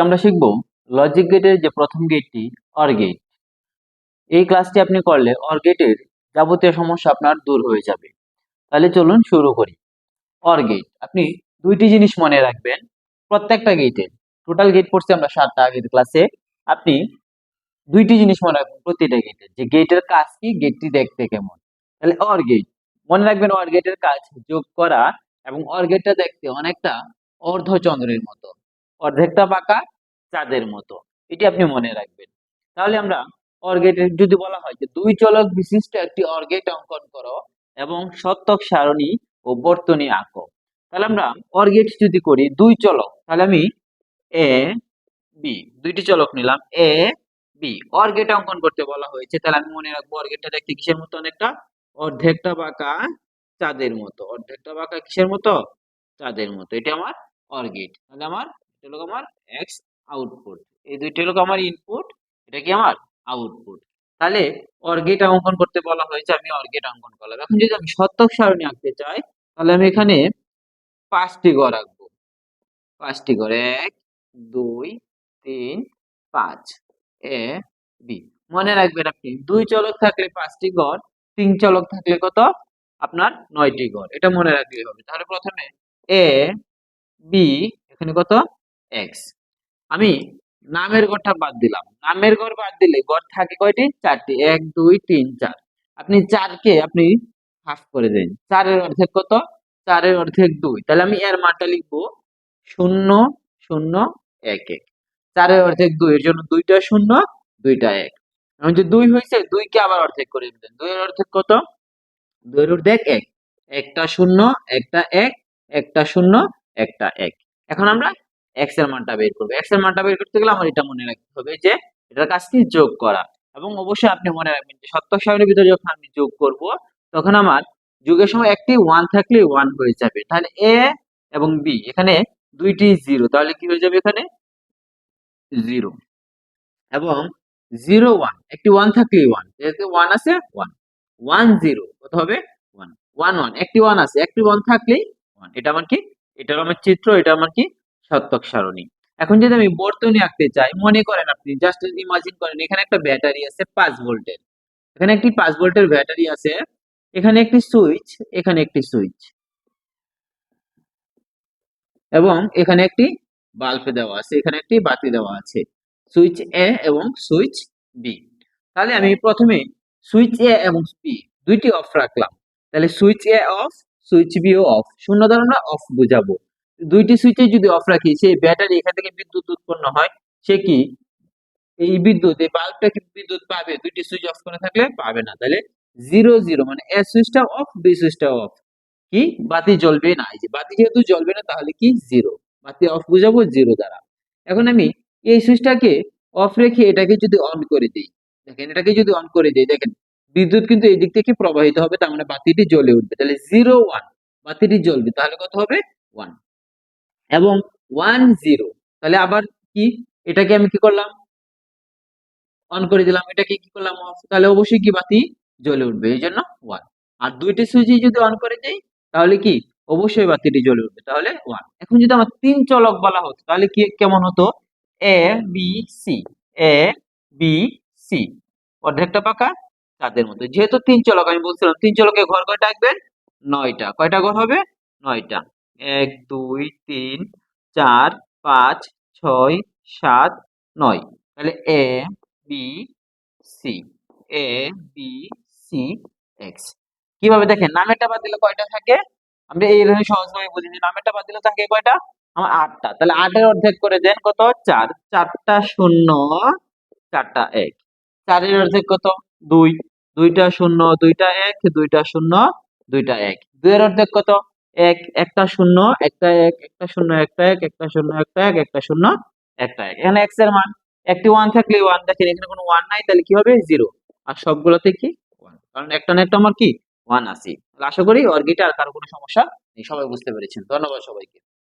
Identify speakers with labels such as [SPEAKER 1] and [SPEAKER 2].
[SPEAKER 1] আমরা শিখব লজিক গেটের যে প্রথম গেটটি অর গেট। এই ক্লাসটি আপনি করলে অর গেটের যাবতীয় সমস্যা আপনার দূর হয়ে যাবে। তাহলে চলুন শুরু করি। অর গেট আপনি দুইটি জিনিস মনে রাখবেন প্রত্যেকটা গেটের। টোটাল গেট পড়ছি আমরা 7টা আগের ক্লাসে। আপনি দুইটি জিনিস মনে রাখবেন প্রতিটা গেটের, যে গেটের কাজ কি, গেটটি দেখতে কেমন। তাহলে অর গেট মনে রাখবেন, অর গেটের কাজ যোগ করা এবং অর গেটটা দেখতে অনেকটা অর্ধচন্দ্রের মতো, অর্ধেকটা বাঁকা চাঁদের মতো। এটি আপনি মনে রাখবেন। তাহলে আমরা অর গেটের যদি বলা হয় যে দুই চলক বিশিষ্ট একটি অর গেট অঙ্কন করো এবং সত্যক সারণী ও বর্তনী আঁকো। তাহলে আমরা অর গেট যদি করি দুই চলক, তাহলে আমি এ বি দুইটি চলক নিলাম, এ বি অর গেট অঙ্কন করতে বলা হয়েছে। তাহলে আমি মনে রাখবো অর গেটটা দেখতে কিসের মতো, অনেকটা অর্ধেকটা বাঁকা চাঁদের মতো। অর্ধেকটা বাঁকা কিসের মতো, চাঁদের মতো। এটা আমার অর গেট। তাহলে আমার এটা হলো আমার এক্স আউটপুট, এই দুইটা হলো আমার ইনপুট, এটা কি আমার আউটপুট। তাহলে অর গেট অঙ্কন করতে বলা হয়েছে, আমি অর গেট অঙ্কন করলাম। এখন যদি আমি সত্যক সারণী আঁকতে চাই, তাহলে আমি এখানে 5টি ঘর আঁকবো। 5টি ঘর, 1 2 3 5, এ বি। মনে রাখবেন আপনি দুই চলক থাকলে 5টি ঘর, 3 চলক থাকলে কত, আপনার 9টি ঘর। এটা মনে রাখলেই হবে। তাহলে প্রথমে এ বি, এখানে কত এক্স। আমি নামের ঘরটা বাদ দিলাম। নামের ঘর বাদ দিলে ঘর থাকে কয়টি, 4টি, 1 2 3 4। আপনি 4কে আপনি হাফ করে দেন। 4-এর অর্ধেক কত, 4-এর অর্ধেক 2। তাহলে আমি এর মানটা লিখবো 0 0 1 1। 4-এর অর্ধেক 2, এর জন্য 2টা 0 2টা 1। এখন যে 2 হয়েছে, 2 কে আবার অর্ধেক করে দিবেন। 2 এর অর্ধেক কত, 2 এর অর্ধেক 1। একটা 0 একটা 1, একটা 0 একটা 1। এখন আমরা x এর মানটা বের করব। x এর মানটা বের করতে গেলে আমার এটা মনে রাখতে হবে যে এটার কাজ কি, যোগ করা। এবং অবশ্যই আপনি মনে রাখবেন যে সত্যক সারণীর ভিতরে যখন আমি যোগ করব, তখন আমার যোগের সময় একটি 1 থাকলে 1 হয়ে যাবে। তাহলে a এবং b, এখানে দুইটি 0, তাহলে কি হয়ে যাবে, এখানে 0। এবং 0 1, একটি 1 থাকলে 1, যেহেতু 1 আছে 1 1 0, কত হবে 1 1 1, একটি 1 আছে, একটি 1 থাকলেই 1। এটা আমার কি, এটা আমার চিত্র, এটা আমার কি, সত্যক সারণী। এখন যদি আমি বর্তনী আঁকতে চাই, মনে করেন আপনি জাস্ট ইমাজিন করেন এখানে একটা ব্যাটারি আছে 5 ভোল্টের, এখানে একটি 5 ভোল্টের ব্যাটারি আছে, এখানে একটি সুইচ, এখানে একটি সুইচ, এবং এখানে একটি বাল্ব দেওয়া আছে, এখানে একটি বাতি দেওয়া আছে, সুইচ এ এবং সুইচ বি। তাহলে আমি প্রথমে সুইচ এ এবং বি দুইটি অফ রাখলাম। তাহলে switch A off, switch B ও অফ। শূন্য দ্বারা আমরা অফ বুঝাবো। দুইটি সুইচে যদি অফ রাখি, সেই ব্যাটারি এখান থেকে বিদ্যুৎ উৎপন্ন হয়, সে কি এই বিদ্যুৎ, এই বাল্বটা কি বিদ্যুৎ পাবে? দুইটি সুইচ অফ করে থাকলে পাবে না। তাহলে 0 0, মানে এ সুইচটা অফ, বি সুইচটা অফ, কি বাতি জ্বলবে না। এই যে বাতি যেহেতু জ্বলবে না, তাহলে কি 0, বাতি অফ বুঝাবো 0 দ্বারা। এখন আমি এই সুইচটাকে অফ রেখে এটাকে যদি অন করে দিই, দেখেন এটাকে যদি অন করে দিই, দেখেন বিদ্যুৎ কিন্তু এই দিক থেকে প্রবাহিত হবে, তার মানে বাতিটি জ্বলে উঠবে। তাহলে 0 1, বাতিটি জ্বলবে। তাহলে কত হবে 1, এবং 1 0। তাহলে আবার কি, এটাকে আমি কি করলাম, অন করে দিলাম, এটাকে কি করলাম অফ। তাহলে অবশ্যই কি বাতি জ্বলে উঠবে, এই জন্য 1। আর দুইটি সুইচই যদি অন করে দেই, তাহলে কি অবশ্যই বাতিটি জ্বলে উঠবে, তাহলে 1। এখন যদি আমার 3 চলক বলা হতো, তাহলে কি কেমন হতো, A B C, A B C, অর্ধেকটা পাকা চাঁদের মতো। যেহেতু 3 চলক, আমি বলছিলাম 3 চলকে ঘর কয়টা আঁকবেন, 9টা। কয়টা ঘর হবে, 9টা। 1 2 3 4 5 6 7 9। তাহলে A B C, A B C x. কিভাবে দেখেন, নামেরটা বাদ দিলে কয়টা থাকে, আমরা এই ধরনের সহজভাবে বুঝি যে নামেরটা বাদ দিলে থাকে কয়টা, আমার 8টা। তাহলে 8-এর অর্ধেক করে দেন কত, 4, 4টা 0 4টা 1। 4-এর অর্ধেক কত, 2, 2টা 0 2টা 1, 2টা 0 2টা 1। 2-এর অর্ধেক কত, 1, একটা 0 একটা 1, একটা 0 একটা 1, একটা 0 একটা 1, একটা 0 একটা 1। এখানে x এর মান একটি 1 থাকলে 1, দেখেন এখানে কোনো 1 নাই, তাহলে কি হবে 0। আর সবগুলোতে কি 1, কারণ একটা না একটা আমার কি 1 আছে। তাহলে আশা করি অর্গিটা আর কারো কোনো সমস্যা নেই, সবাই বুঝতে পেরেছেন। ধন্যবাদ সবাইকে।